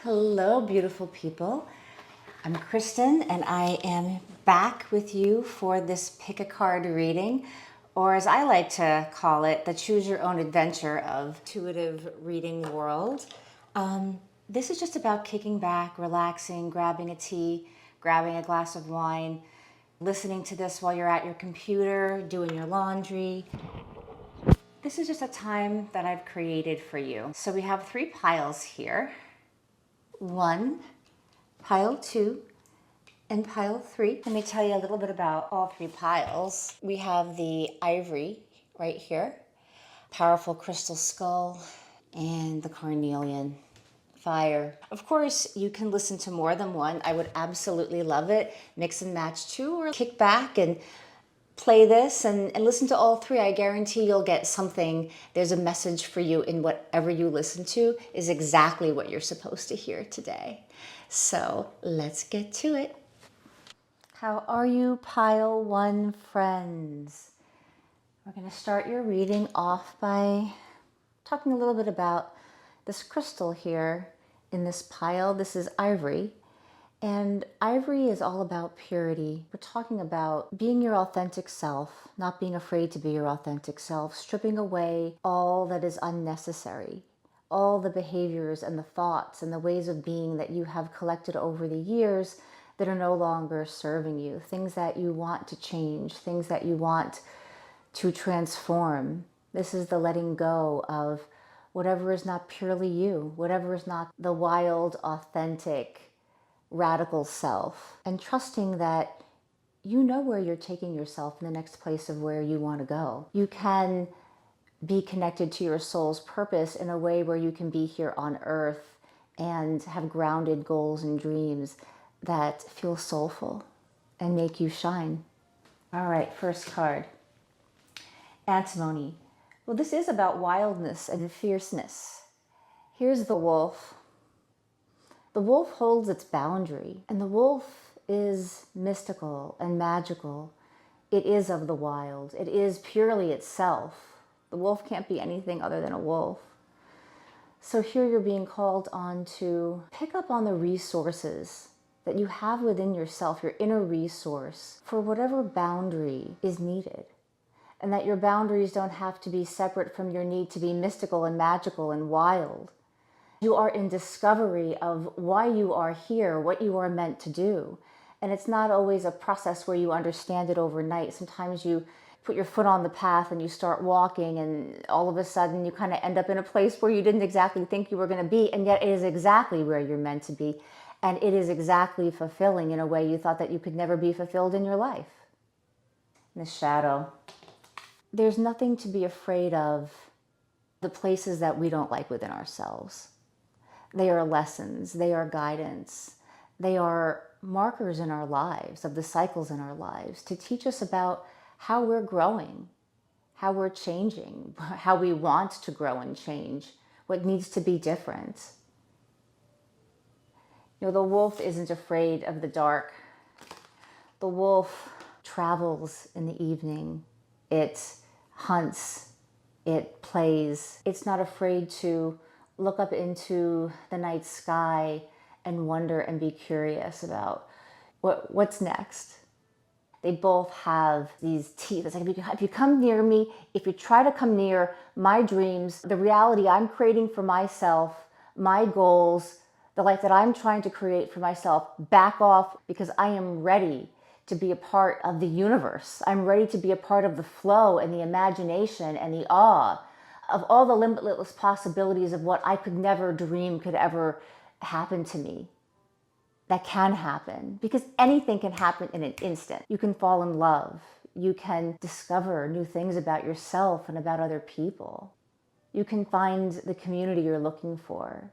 Hello, beautiful people. I'm Kristen, and I am back with you for this pick a card reading, or as I like to call it, the choose your own adventure of intuitive reading world. This is just about kicking back, relaxing, grabbing a tea, grabbing a glass of wine, listening to this while you're at your computer, doing your laundry. This is just a time that I've created for you. So we have 3 piles here. 1, pile 2, and pile 3. Let me tell you a little bit about all 3 piles. We have the ivory right here, powerful crystal skull, and the carnelian fire. Of course, you can listen to more than one. I would absolutely love it. Mix and match 2, or kick back and play this and listen to all 3. I guarantee you'll get something. There's a message for you in whatever you listen to is exactly what you're supposed to hear today. So let's get to it. How are you, pile 1 friends? We're going to start your reading off by talking a little bit about this crystal here in this pile. This is ivory. And ivory is all about purity. We're talking about being your authentic self, not being afraid to be your authentic self, stripping away all that is unnecessary, all the behaviors and the thoughts and the ways of being that you have collected over the years that are no longer serving you, things that you want to change, things that you want to transform. This is the letting go of whatever is not purely you, whatever is not the wild, authentic, radical self, and trusting that you know where you're taking yourself in the next place of where you want to go. You can be connected to your soul's purpose in a way where you can be here on earth and have grounded goals and dreams that feel soulful and make you shine. All right, first card. Antimony. Well, this is about wildness and fierceness. Here's the wolf. The wolf holds its boundary, and the wolf is mystical and magical. It is of the wild. It is purely itself. The wolf can't be anything other than a wolf. So here you're being called on to pick up on the resources that you have within yourself, your inner resource, for whatever boundary is needed. And that your boundaries don't have to be separate from your need to be mystical and magical and wild. You are in discovery of why you are here, what you are meant to do. And it's not always a process where you understand it overnight. Sometimes you put your foot on the path and you start walking, and all of a sudden you kind of end up in a place where you didn't exactly think you were going to be, and yet it is exactly where you're meant to be. And it is exactly fulfilling in a way you thought that you could never be fulfilled in your life. In the shadow. There's nothing to be afraid of the places that we don't like within ourselves. They are lessons, they are guidance, they are markers in our lives, of the cycles in our lives, to teach us about how we're growing, how we're changing, how we want to grow and change, what needs to be different. You know, the wolf isn't afraid of the dark. The wolf travels in the evening. It hunts, it plays. It's not afraid to look up into the night sky and wonder and be curious about what's next. They both have these teeth. It's like, if you come near me, if you try to come near my dreams, the reality I'm creating for myself, my goals, the life that I'm trying to create for myself, back off, because I am ready to be a part of the universe. I'm ready to be a part of the flow and the imagination and the awe of all the limitless possibilities of what I could never dream could ever happen to me. That can happen, because anything can happen in an instant. You can fall in love. You can discover new things about yourself and about other people. You can find the community you're looking for.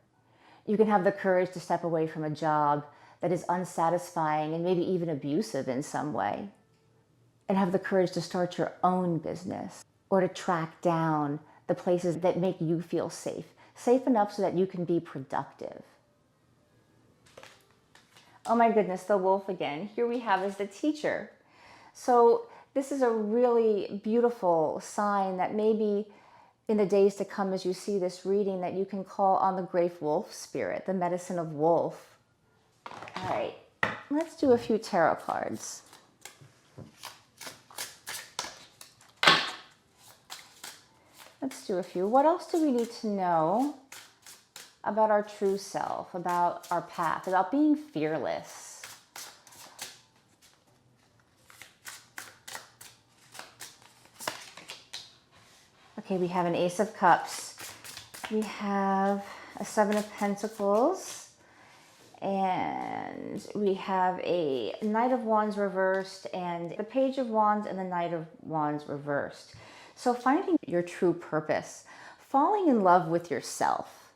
You can have the courage to step away from a job that is unsatisfying and maybe even abusive in some way, and have the courage to start your own business, or to track down the places that make you feel safe, safe enough so that you can be productive. Oh my goodness, the wolf again. Here we have is the teacher. So this is a really beautiful sign that maybe in the days to come as you see this reading that you can call on the great wolf spirit, the medicine of wolf. All right, let's do a few tarot cards. Let's do a few. What else do we need to know about our true self, about our path, about being fearless? Okay, we have an Ace of Cups. We have a Seven of Pentacles. And we have a Knight of Wands reversed and the Page of Wands and the Knight of Wands reversed. So finding your true purpose, falling in love with yourself.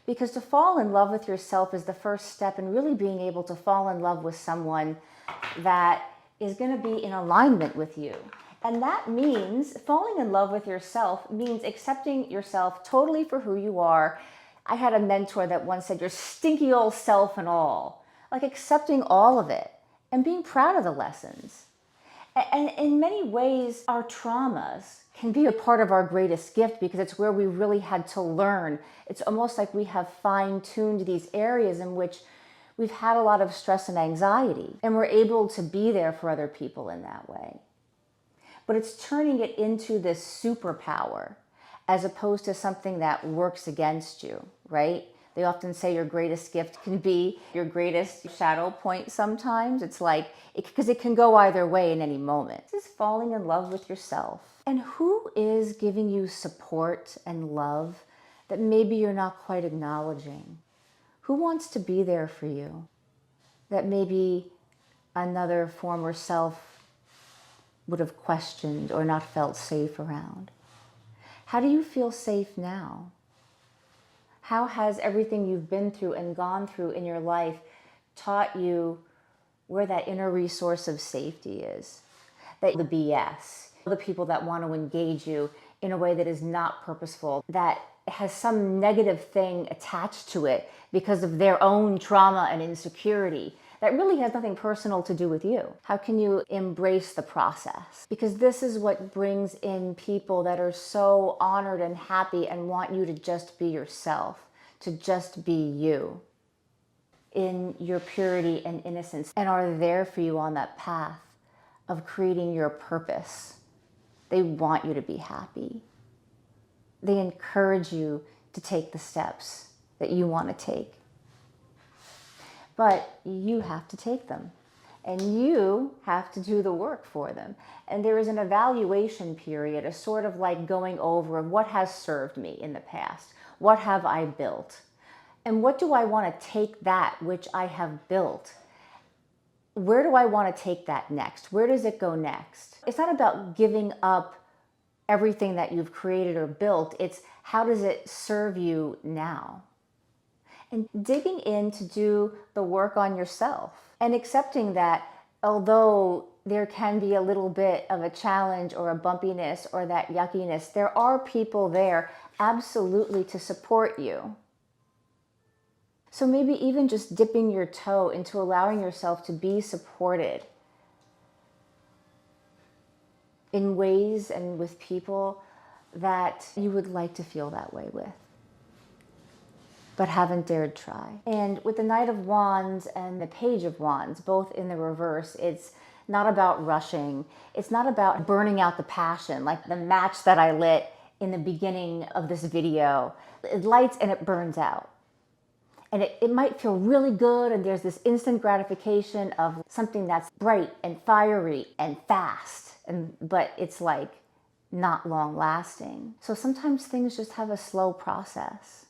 Because to fall in love with yourself is the first step in really being able to fall in love with someone that is going to be in alignment with you. And that means falling in love with yourself means accepting yourself totally for who you are. I had a mentor that once said, your stinky old self and all. Like accepting all of it and being proud of the lessons. And in many ways, our traumas can be a part of our greatest gift because it's where we really had to learn. It's almost like we have fine-tuned these areas in which we've had a lot of stress and anxiety, and we're able to be there for other people in that way. But it's turning it into this superpower as opposed to something that works against you, right? They often say your greatest gift can be your greatest shadow point sometimes. It's like, because it can go either way in any moment. This is falling in love with yourself. And who is giving you support and love that maybe you're not quite acknowledging? Who wants to be there for you that maybe another former self would have questioned or not felt safe around? How do you feel safe now? How has everything you've been through and gone through in your life taught you where that inner resource of safety is? That the BS, the people that want to engage you in a way that is not purposeful, that has some negative thing attached to it because of their own trauma and insecurity, that really has nothing personal to do with you. How can you embrace the process? Because this is what brings in people that are so honored and happy and want you to just be yourself, to just be you in your purity and innocence, and are there for you on that path of creating your purpose. They want you to be happy. They encourage you to take the steps that you want to take. But you have to take them, and you have to do the work for them. And there is an evaluation period, a sort of like going over what has served me in the past. What have I built? And what do I want to take that which I have built? Where do I want to take that next? Where does it go next? It's not about giving up everything that you've created or built. It's how does it serve you now? And digging in to do the work on yourself and accepting that although there can be a little bit of a challenge or a bumpiness or that yuckiness, there are people there absolutely to support you. So maybe even just dipping your toe into allowing yourself to be supported in ways and with people that you would like to feel that way with, but haven't dared try. And with the Knight of Wands and the Page of Wands, both in the reverse, it's not about rushing. It's not about burning out the passion, like the match that I lit in the beginning of this video. It lights and it burns out. And it might feel really good, and there's this instant gratification of something that's bright and fiery and fast, but it's like not long lasting. So sometimes things just have a slow process.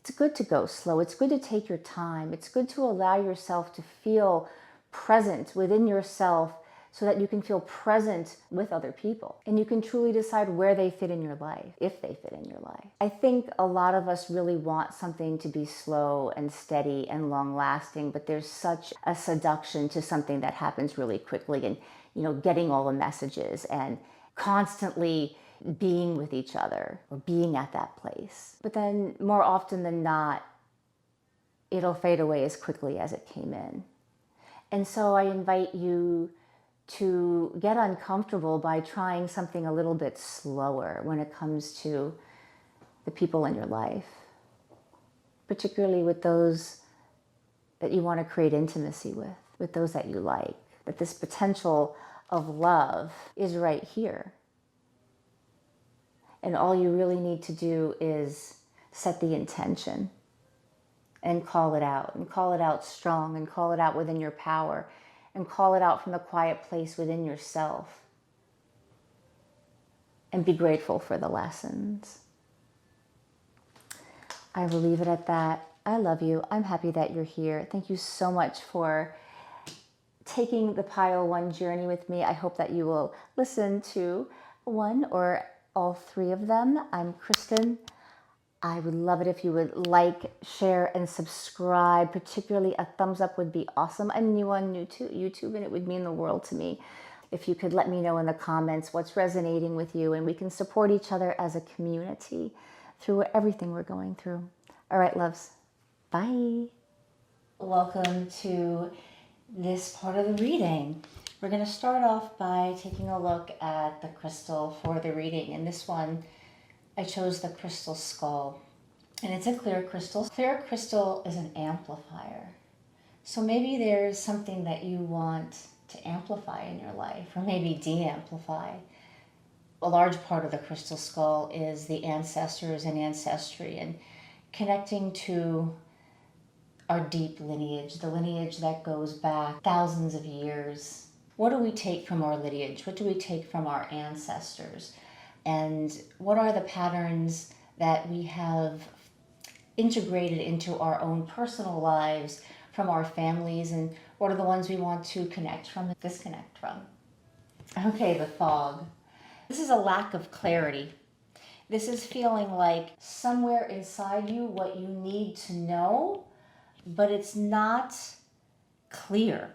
It's good to go slow. It's good to take your time. It's good to allow yourself to feel present within yourself so that you can feel present with other people. And you can truly decide where they fit in your life, if they fit in your life. I think a lot of us really want something to be slow and steady and long lasting, but there's such a seduction to something that happens really quickly and, getting all the messages and constantly being with each other or being at that place. But then more often than not, it'll fade away as quickly as it came in. And so I invite you to get uncomfortable by trying something a little bit slower when it comes to the people in your life, particularly with those that you want to create intimacy with those that you like, that this potential of love is right here. And all you really need to do is set the intention and call it out strong, and call it out within your power, and call it out from the quiet place within yourself. And be grateful for the lessons. I will leave it at that. I love you. I'm happy that you're here. Thank you so much for taking the Pile 1 journey with me. I hope that you will listen to one or all 3 of them. I'm Kristen. I would love it if you would like, share, and subscribe. Particularly a thumbs up would be awesome. I'm new on YouTube, and it would mean the world to me if you could let me know in the comments what's resonating with you, and we can support each other as a community through everything we're going through. All right, loves. Bye. Welcome to this part of the reading. We're going to start off by taking a look at the crystal for the reading. And this one, I chose the crystal skull. And it's a clear crystal. Clear crystal is an amplifier. So maybe there's something that you want to amplify in your life, or maybe de-amplify. A large part of the crystal skull is the ancestors and ancestry, and connecting to our deep lineage, the lineage that goes back thousands of years. What do we take from our lineage? What do we take from our ancestors? And what are the patterns that we have integrated into our own personal lives from our families? And what are the ones we want to connect from and disconnect from? Okay, the fog. This is a lack of clarity. This is feeling like somewhere inside you what you need to know, but it's not clear.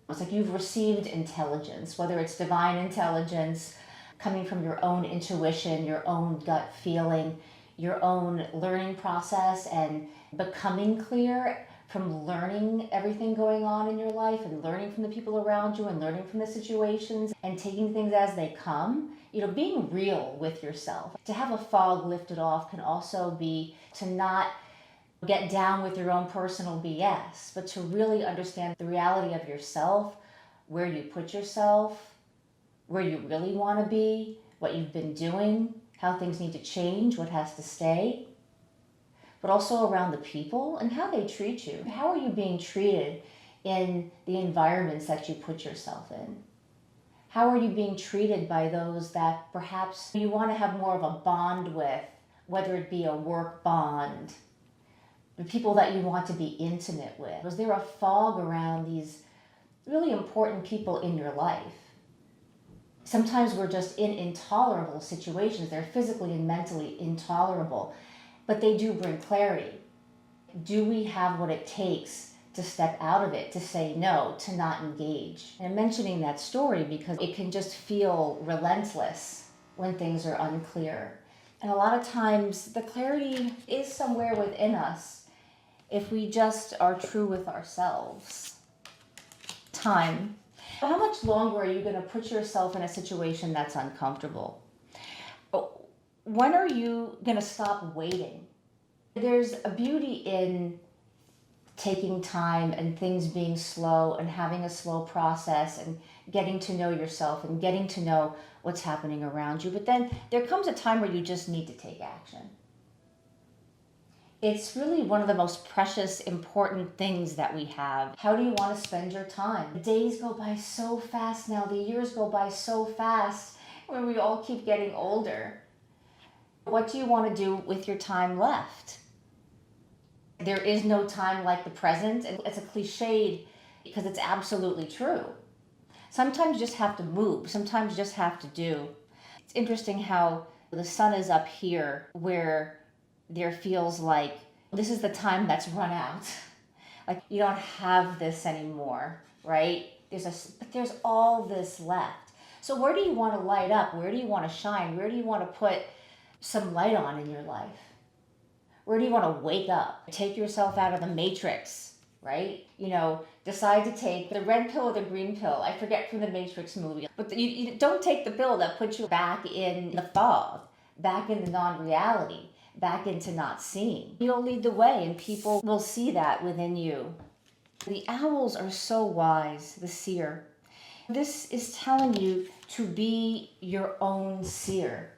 It's like you've received intelligence, whether it's divine intelligence coming from your own intuition, your own gut feeling, your own learning process, and becoming clear from learning everything going on in your life, and learning from the people around you, and learning from the situations, and taking things as they come. Being real with yourself. To have a fog lifted off can also be to not get down with your own personal BS, but to really understand the reality of yourself, where you put yourself, where you really want to be, what you've been doing, how things need to change, what has to stay, but also around the people and how they treat you. How are you being treated in the environments that you put yourself in? How are you being treated by those that perhaps you want to have more of a bond with, whether it be a work bond, the people that you want to be intimate with? Was there a fog around these really important people in your life? Sometimes we're just in intolerable situations. They're physically and mentally intolerable, but they do bring clarity. Do we have what it takes to step out of it, to say no, to not engage? And I'm mentioning that story because it can just feel relentless when things are unclear. And a lot of times the clarity is somewhere within us if we just are true with ourselves. Time. How much longer are you going to put yourself in a situation that's uncomfortable? When are you going to stop waiting? There's a beauty in taking time and things being slow and having a slow process and getting to know yourself and getting to know what's happening around you. But then there comes a time where you just need to take action. It's really one of the most precious, important things that we have. How do you want to spend your time? The days go by so fast now. The years go by so fast when we all keep getting older. What do you want to do with your time left? There is no time like the present, and it's a cliche because it's absolutely true. Sometimes you just have to move. Sometimes you just have to do. It's interesting how the sun is up here where there feels like this is the time that's run out. Like you don't have this anymore, right? But there's all this left. So where do you want to light up? Where do you want to shine? Where do you want to put some light on in your life? Where do you want to wake up? Take yourself out of the matrix, right? You know, decide to take the red pill or the green pill. I forget from the Matrix movie. But you don't take the pill that puts you back in the fog, back in the non-reality, back into not seeing. You'll lead the way and people will see that within you. The owls are so wise, the seer. This is telling you to be your own seer.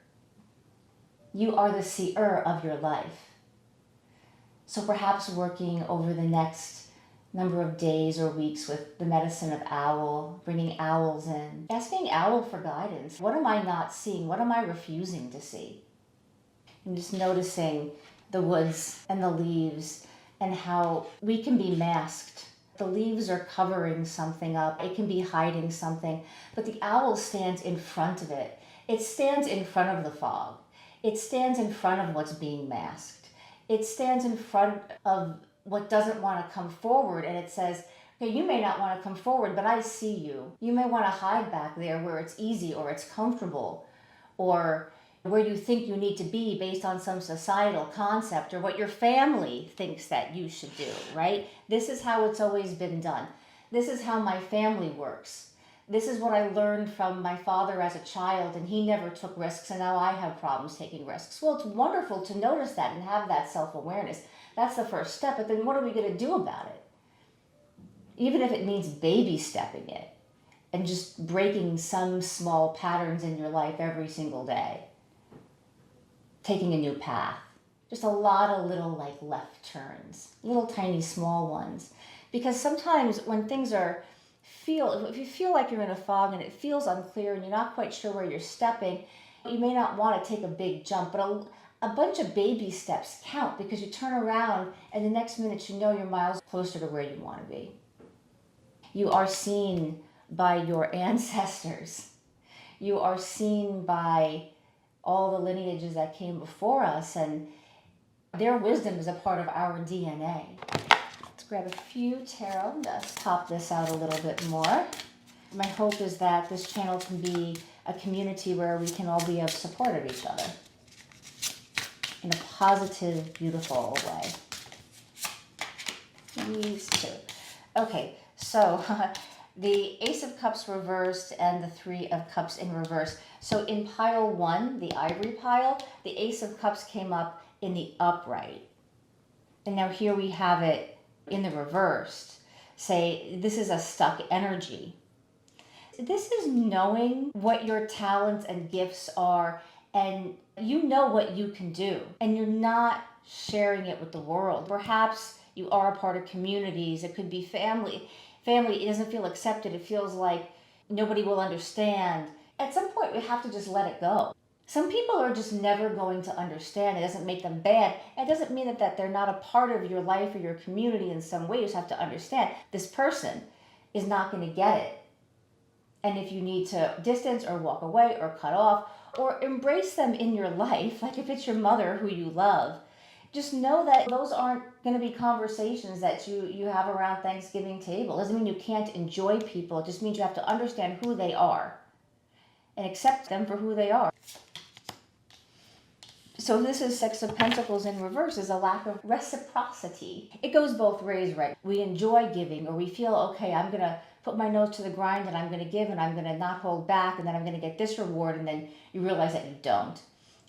You are the seer of your life. So perhaps working over the next number of days or weeks with the medicine of owl, bringing owls in, asking owl for guidance. What am I not seeing? What am I refusing to see? And just noticing the woods and the leaves and how we can be masked. The leaves are covering something up. It can be hiding something, but the owl stands in front of it. It stands in front of the fog. It stands in front of what's being masked. It stands in front of what doesn't want to come forward, and it says, okay, you may not want to come forward, but I see you. You may want to hide back there where it's easy or it's comfortable, or where you think you need to be based on some societal concept or what your family thinks that you should do, right? This is how it's always been done. This is how my family works. This is what I learned from my father as a child, and he never took risks, and now I have problems taking risks. Well, it's wonderful to notice that and have that self-awareness. That's the first step, but then what are we going to do about it? Even if it means baby stepping it and just breaking some small patterns in your life every single day. Taking a new path. Just a lot of little like left turns, little tiny small ones. Because sometimes when things if you feel like you're in a fog and it feels unclear and you're not quite sure where you're stepping, you may not want to take a big jump, but a bunch of baby steps count because you turn around and the next minute you know you're miles closer to where you want to be. You are seen by your ancestors. You are seen by all the lineages that came before us, and their wisdom is a part of our DNA. Let's grab a few tarot and just top this out a little bit more. My hope is that this channel can be a community where we can all be of support of each other in a positive, beautiful way. These two. Okay, so the Ace of Cups reversed and the Three of Cups in reverse. So in pile 1, the ivory pile, the Ace of Cups came up in the upright. And now here we have it in the reversed. Say, this is a stuck energy. This is knowing what your talents and gifts are, and you know what you can do, and you're not sharing it with the world. Perhaps you are a part of communities. It could be family. Family, it doesn't feel accepted. It feels like nobody will understand. At some point, we have to just let it go. Some people are just never going to understand. It doesn't make them bad. It doesn't mean that they're not a part of your life or your community in some way. You just have to understand this person is not going to get it. And if you need to distance or walk away or cut off or embrace them in your life, like if it's your mother who you love, just know that those aren't going to be conversations that you have around Thanksgiving table. It doesn't mean you can't enjoy people. It just means you have to understand who they are and accept them for who they are. So this is Six of Pentacles in reverse, is a lack of reciprocity. It goes both ways, right? We enjoy giving, or we feel, okay, I'm going to put my nose to the grind and I'm going to give and I'm going to not hold back and then I'm going to get this reward, and then you realize that you don't.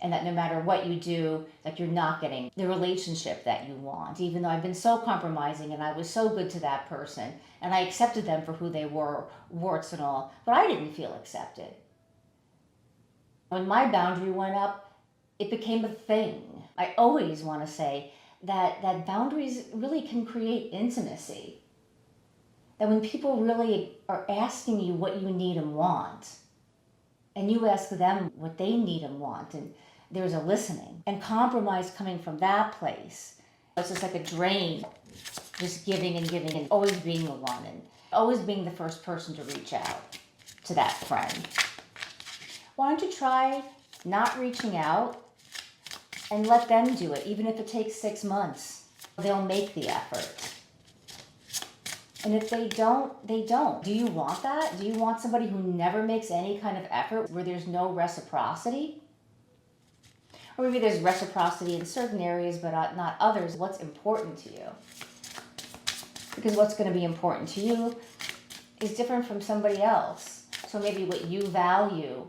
And that no matter what you do, like you're not getting the relationship that you want, even though I've been so compromising and I was so good to that person and I accepted them for who they were, warts and all, but I didn't feel accepted. When my boundary went up, it became a thing. I always want to say that boundaries really can create intimacy. That when people really are asking you what you need and want, and you ask them what they need and want, and there's a listening and compromise coming from that place. It's just like a drain, just giving and always being the one and always being the first person to reach out to that friend. Why don't you try not reaching out and let them do it, even if it takes 6 months. They'll make the effort. And if they don't, they don't. Do you want that? Do you want somebody who never makes any kind of effort, where there's no reciprocity? Or maybe there's reciprocity in certain areas, but not others. What's important to you? Because what's going to be important to you is different from somebody else. So maybe what you value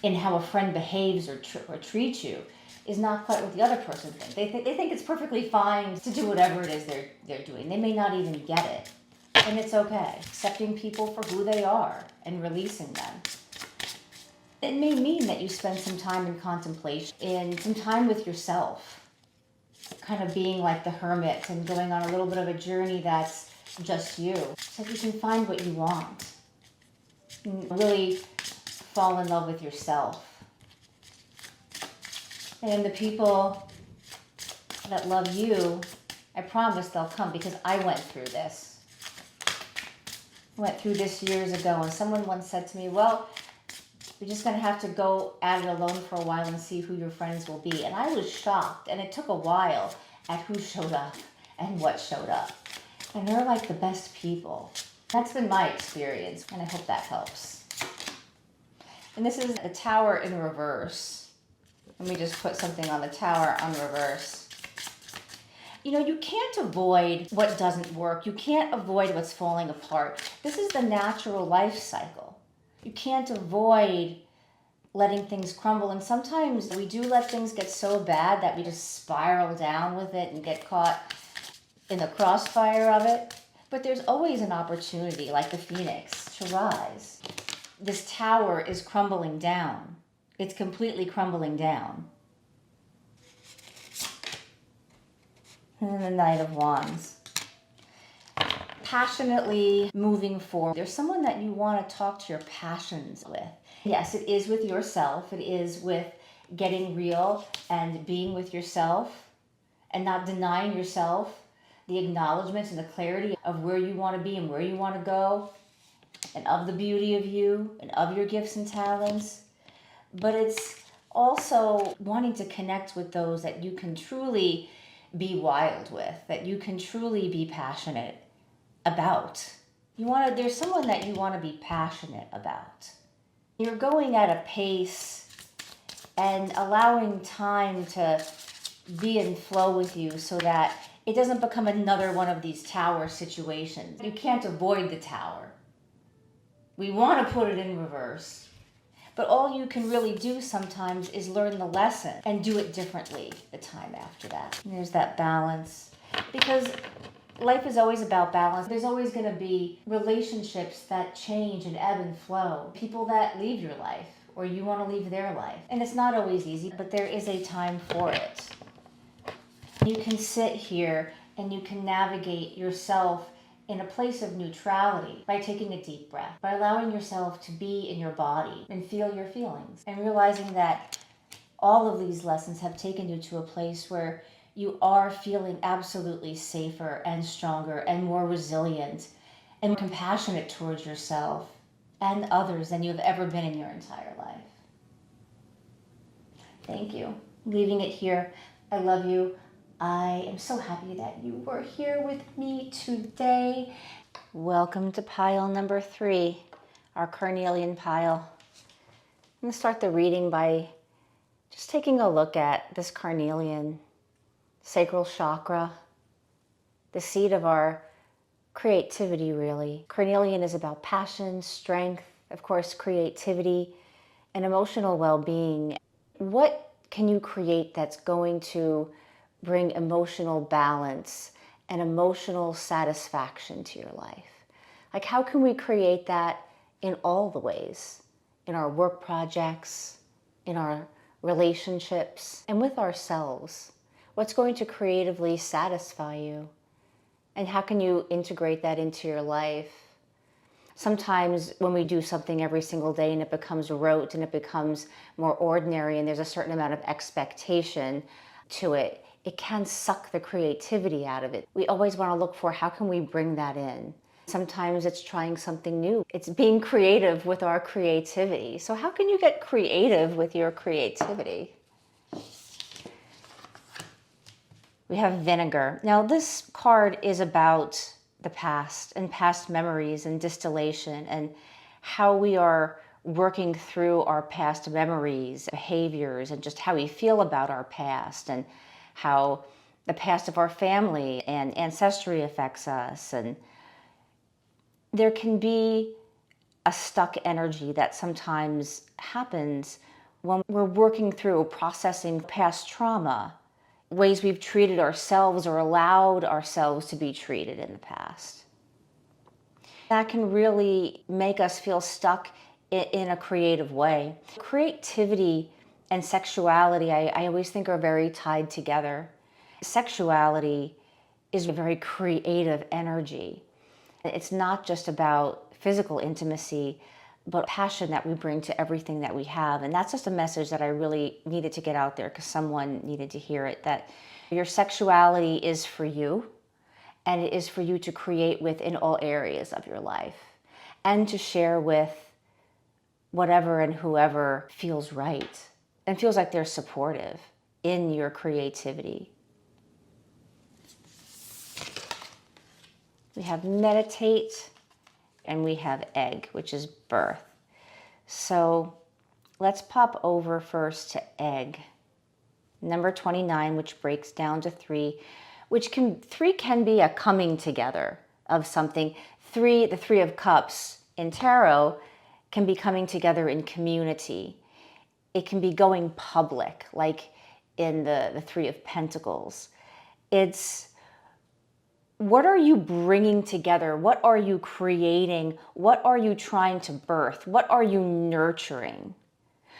in how a friend behaves or treats you is not quite what the other person thinks. They think it's perfectly fine to do whatever it is they're doing. They may not even get it. And it's okay. Accepting people for who they are and releasing them. It may mean that you spend some time in contemplation and some time with yourself. Kind of being like the hermit and going on a little bit of a journey that's just you. So you can find what you want. And really fall in love with yourself. And the people that love you, I promise they'll come, because I went through this. I went through this years ago, and someone once said to me, well, you're just going to have to go at it alone for a while and see who your friends will be. And I was shocked, and it took a while at who showed up and what showed up. And they're like the best people. That's been my experience, and I hope that helps. And this is the tower in reverse. Let me just put something on the tower on reverse. You know, you can't avoid what doesn't work. You can't avoid what's falling apart. This is the natural life cycle. You can't avoid letting things crumble. And sometimes we do let things get so bad that we just spiral down with it and get caught in the crossfire of it. But there's always an opportunity, like the phoenix, to rise. This tower is crumbling down. It's completely crumbling down. And then the Knight of Wands. Passionately moving forward. There's someone that you want to talk to your passions with. Yes, it is with yourself. It is with getting real and being with yourself and not denying yourself the acknowledgement and the clarity of where you want to be and where you want to go and of the beauty of you and of your gifts and talents. But it's also wanting to connect with those that you can truly be wild with, that you can truly be passionate about. There's someone that you want to be passionate about. You're going at a pace and allowing time to be in flow with you so that it doesn't become another one of these tower situations. You can't avoid the tower. We want to put it in reverse. But all you can really do sometimes is learn the lesson and do it differently the time after that. And there's that balance. Because life is always about balance. There's always going to be relationships that change and ebb and flow. People that leave your life, or you want to leave their life. And it's not always easy, but there is a time for it. You can sit here and you can navigate yourself in a place of neutrality by taking a deep breath, by allowing yourself to be in your body and feel your feelings, and realizing that all of these lessons have taken you to a place where you are feeling absolutely safer and stronger and more resilient and compassionate towards yourself and others than you've ever been in your entire life. Thank you. Leaving it here. I love you. I am so happy that you were here with me today. Welcome to pile number 3, our carnelian pile. I'm going to start the reading by just taking a look at this carnelian sacral chakra, the seat of our creativity, really. Carnelian is about passion, strength, of course, creativity, and emotional well-being. What can you create that's going to bring emotional balance and emotional satisfaction to your life? Like, how can we create that in all the ways? In our work projects, in our relationships, and with ourselves. What's going to creatively satisfy you? And how can you integrate that into your life? Sometimes when we do something every single day and it becomes rote and it becomes more ordinary and there's a certain amount of expectation to it, it can suck the creativity out of it. We always want to look for how can we bring that in. Sometimes it's trying something new. It's being creative with our creativity. So how can you get creative with your creativity? We have vinegar. Now this card is about the past and past memories and distillation and how we are working through our past memories, behaviors, and just how we feel about our past and how the past of our family and ancestry affects us. And there can be a stuck energy that sometimes happens when we're working through processing past trauma, ways we've treated ourselves or allowed ourselves to be treated in the past. That can really make us feel stuck in a creative way. Creativity and sexuality, I always think, are very tied together. Sexuality is a very creative energy. It's not just about physical intimacy, but passion that we bring to everything that we have. And that's just a message that I really needed to get out there because someone needed to hear it, that your sexuality is for you, and it is for you to create with in all areas of your life and to share with whatever and whoever feels right and feels like they're supportive in your creativity. We have meditate and we have egg, which is birth. So let's pop over first to egg. Number 29, which breaks down to 3, three can be a coming together of something. The 3 of cups in tarot can be coming together in community. It can be going public, like in the 3 of Pentacles. It's what are you bringing together? What are you creating? What are you trying to birth? What are you nurturing?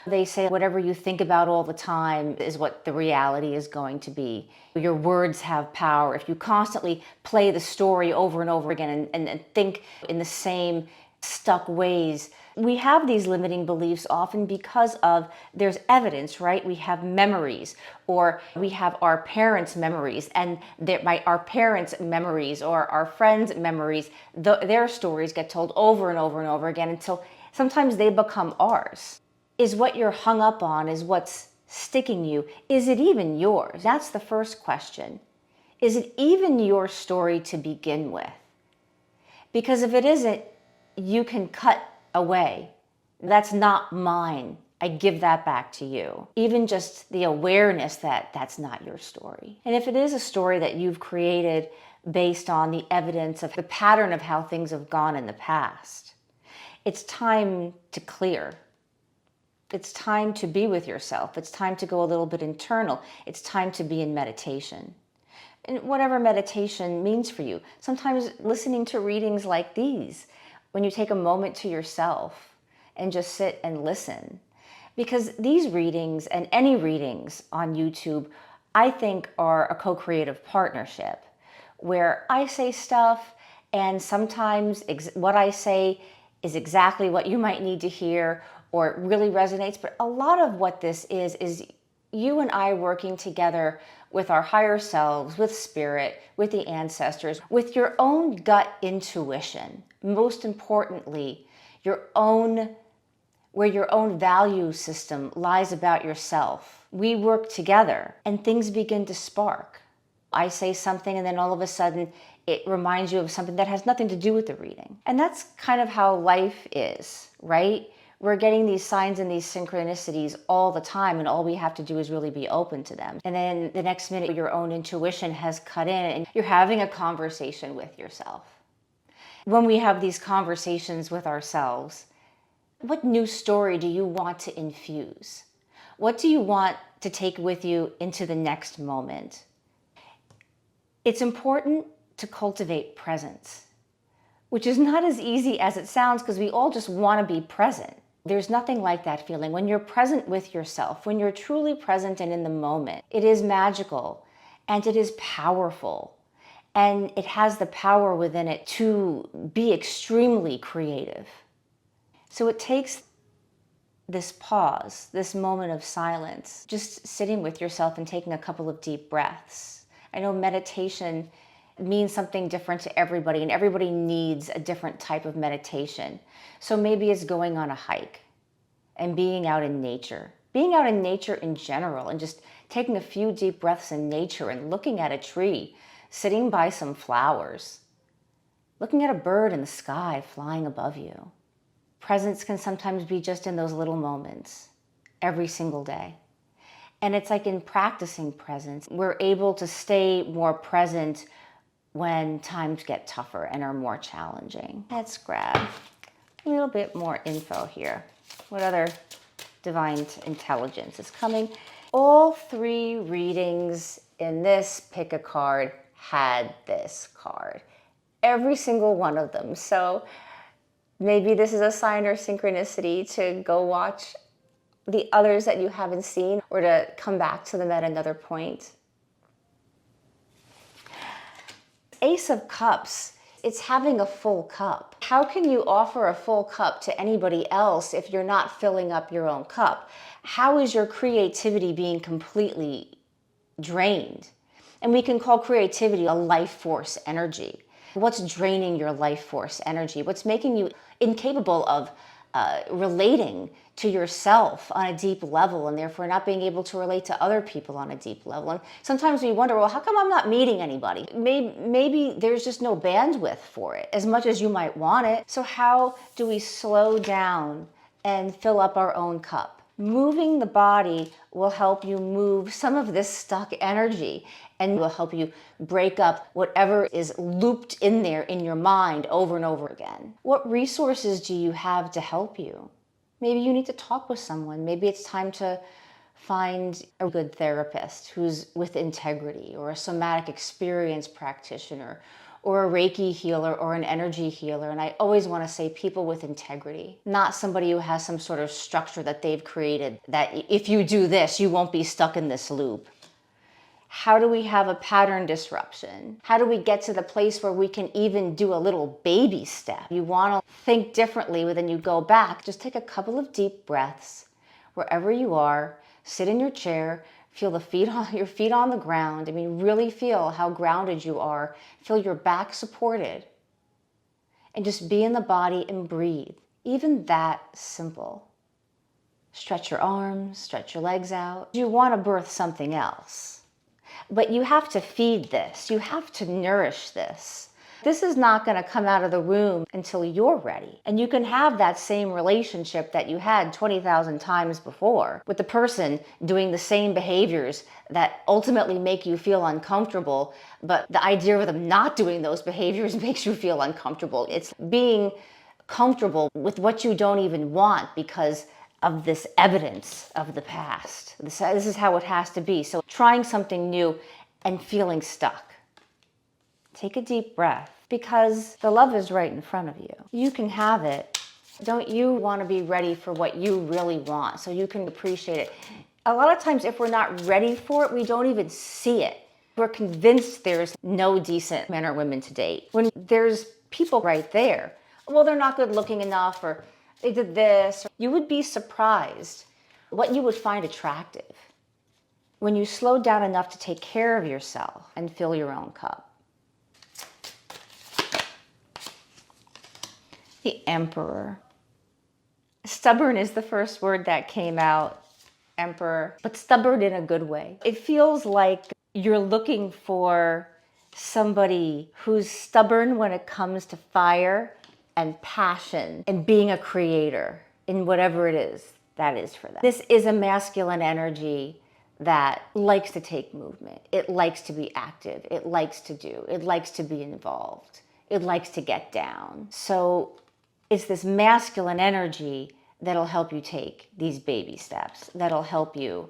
They say whatever you think about all the time is what the reality is going to be. Your words have power. If you constantly play the story over and over again and think in the same stuck ways, we have these limiting beliefs often because of there's evidence, right? We have memories, or we have our parents' memories, and our parents' memories or our friends' memories, their stories get told over and over and over again until sometimes they become ours. Is what you're hung up on, is what's sticking you, is it even yours? That's the first question. Is it even your story to begin with? Because if it isn't, you can cut away. That's not mine. I give that back to you. Even just the awareness that that's not your story. And if it is a story that you've created based on the evidence of the pattern of how things have gone in the past, it's time to clear. It's time to be with yourself. It's time to go a little bit internal. It's time to be in meditation. And whatever meditation means for you. Sometimes listening to readings like these, when you take a moment to yourself and just sit and listen. Because these readings and any readings on YouTube, I think are a co-creative partnership where I say stuff and sometimes what I say is exactly what you might need to hear or it really resonates. But a lot of what this is you and I working together with our higher selves, with spirit, with the ancestors, with your own gut intuition. Most importantly, where your own value system lies about yourself. We work together and things begin to spark. I say something and then all of a sudden it reminds you of something that has nothing to do with the reading. And that's kind of how life is, right? We're getting these signs and these synchronicities all the time, and all we have to do is really be open to them. And then the next minute, your own intuition has cut in and you're having a conversation with yourself. When we have these conversations with ourselves, what new story do you want to infuse? What do you want to take with you into the next moment? It's important to cultivate presence, which is not as easy as it sounds because we all just want to be present. There's nothing like that feeling. When you're present with yourself, when you're truly present and in the moment, it is magical and it is powerful. And it has the power within it to be extremely creative. So it takes this pause, this moment of silence, just sitting with yourself and taking a couple of deep breaths. I know meditation means something different to everybody, and everybody needs a different type of meditation. So maybe it's going on a hike and being out in nature in general, and just taking a few deep breaths in nature and looking at a tree, sitting by some flowers, looking at a bird in the sky flying above you. Presence can sometimes be just in those little moments every single day. And it's like in practicing presence, we're able to stay more present when times get tougher and are more challenging. Let's grab a little bit more info here. What other divine intelligence is coming? All 3 readings in this pick a card had this card. Every single one of them. So maybe this is a sign or synchronicity to go watch the others that you haven't seen, or to come back to them at another point. Ace of Cups, it's having a full cup. How can you offer a full cup to anybody else if you're not filling up your own cup? How is your creativity being completely drained? And we can call creativity a life force energy. What's draining your life force energy? What's making you incapable of relating to yourself on a deep level, and therefore not being able to relate to other people on a deep level? And sometimes we wonder, well, how come I'm not meeting anybody? Maybe there's just no bandwidth for it as much as you might want it. So how do we slow down and fill up our own cup? Moving the body will help you move some of this stuck energy, and will help you break up whatever is looped in there in your mind over and over again. What resources do you have to help you? Maybe you need to talk with someone. Maybe it's time to find a good therapist who's with integrity, or a somatic experience practitioner, or a Reiki healer, or an energy healer. And I always want to say people with integrity, not somebody who has some sort of structure that they've created, that if you do this, you won't be stuck in this loop. How do we have a pattern disruption? How do we get to the place where we can even do a little baby step? You want to think differently when you go back. Just take a couple of deep breaths wherever you are. Sit in your chair. Feel your feet on the ground. I mean, really feel how grounded you are. Feel your back supported. And just be in the body and breathe. Even that simple. Stretch your arms, stretch your legs out. You want to birth something else. But you have to feed this. You have to nourish this. This is not going to come out of the womb until you're ready. And you can have that same relationship that you had 20,000 times before with the person doing the same behaviors that ultimately make you feel uncomfortable. But the idea of them not doing those behaviors makes you feel uncomfortable. It's being comfortable with what you don't even want because of this evidence of the past. This is how it has to be. So trying something new and feeling stuck. Take a deep breath, because the love is right in front of you. You can have it. Don't you want to be ready for what you really want so you can appreciate it? A lot of times if we're not ready for it, we don't even see it. We're convinced there's no decent men or women to date, when there's people right there. Well, they're not good looking enough, or they did this. You would be surprised what you would find attractive when you slow down enough to take care of yourself and fill your own cup. The Emperor. Stubborn is the first word that came out, Emperor, but stubborn in a good way. It feels like you're looking for somebody who's stubborn when it comes to fire and passion and being a creator in whatever it is that is for them. This is a masculine energy that likes to take movement. It likes to be active. It likes to do. It likes to be involved. It likes to get down. So it's this masculine energy that'll help you take these baby steps, that'll help you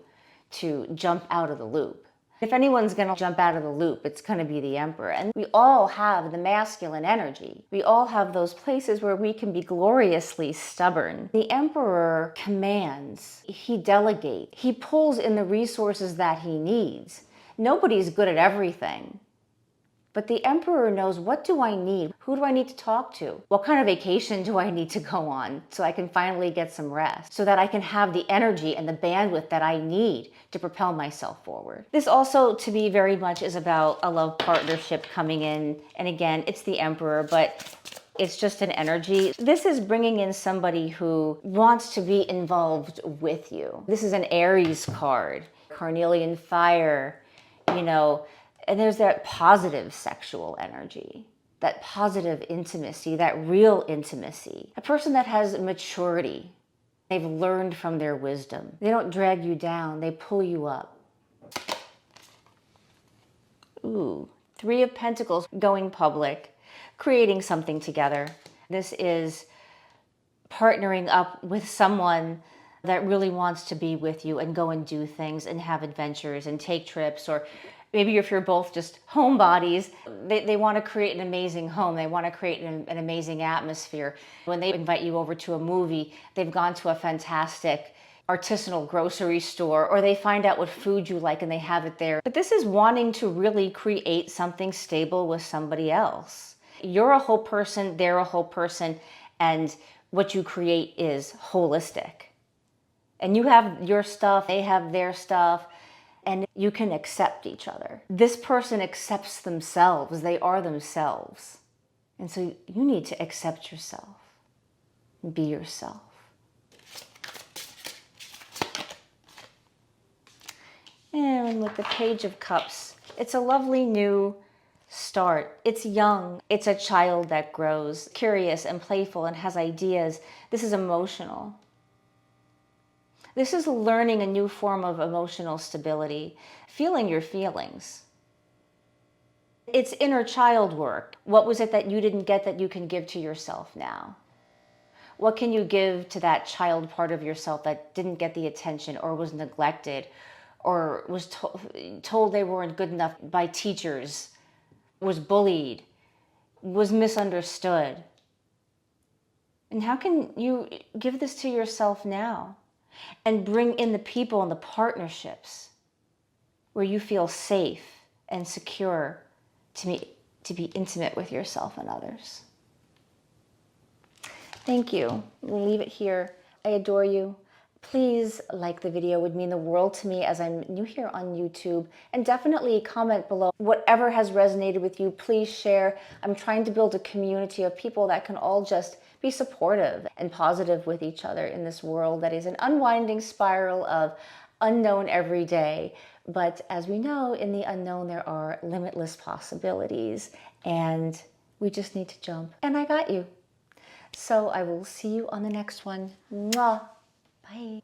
to jump out of the loop. If anyone's going to jump out of the loop, it's going to be the Emperor. And we all have the masculine energy. We all have those places where we can be gloriously stubborn. The Emperor commands, he delegates, he pulls in the resources that he needs. Nobody's good at everything. But the Emperor knows, what do I need? Who do I need to talk to? What kind of vacation do I need to go on so I can finally get some rest, so that I can have the energy and the bandwidth that I need to propel myself forward? This also, to me, very much is about a love partnership coming in. And again, it's the Emperor, but it's just an energy. This is bringing in somebody who wants to be involved with you. This is an Aries card, Carnelian fire, and there's that positive sexual energy, that positive intimacy, that real intimacy. A person that has maturity, They've learned from their wisdom. They don't drag you down, they pull you up. Ooh, Three of Pentacles, going public, creating something together. This is partnering up with someone that really wants to be with you and go and do things and have adventures and take trips, or maybe if you're both just homebodies, they want to create an amazing home. They want to create an amazing atmosphere. When they invite you over to a movie, they've gone to a fantastic artisanal grocery store, or they find out what food you like and they have it there. But this is wanting to really create something stable with somebody else. You're a whole person, they're a whole person, and what you create is holistic. And you have your stuff, they have their stuff, and you can accept each other. This person accepts themselves, they are themselves. And so you need to accept yourself, be yourself. And with the Page of Cups, it's a lovely new start. It's young. It's a child that grows, curious and playful and has ideas. This is emotional. This is learning a new form of emotional stability, feeling your feelings. It's inner child work. What was it that you didn't get that you can give to yourself now? What can you give to that child part of yourself that didn't get the attention or was neglected or was told they weren't good enough by teachers, was bullied, was misunderstood? And how can you give this to yourself now and bring in the people and the partnerships where you feel safe and secure to be intimate with yourself and others? Thank you. We'll leave it here. I adore you. Please like the video, it would mean the world to me as I'm new here on YouTube. And definitely comment below whatever has resonated with you. Please share. I'm trying to build a community of people that can all just be supportive and positive with each other in this world that is an unwinding spiral of unknown every day. But as we know, in the unknown, there are limitless possibilities, and we just need to jump. And I got you. So I will see you on the next one. Mwah. Bye.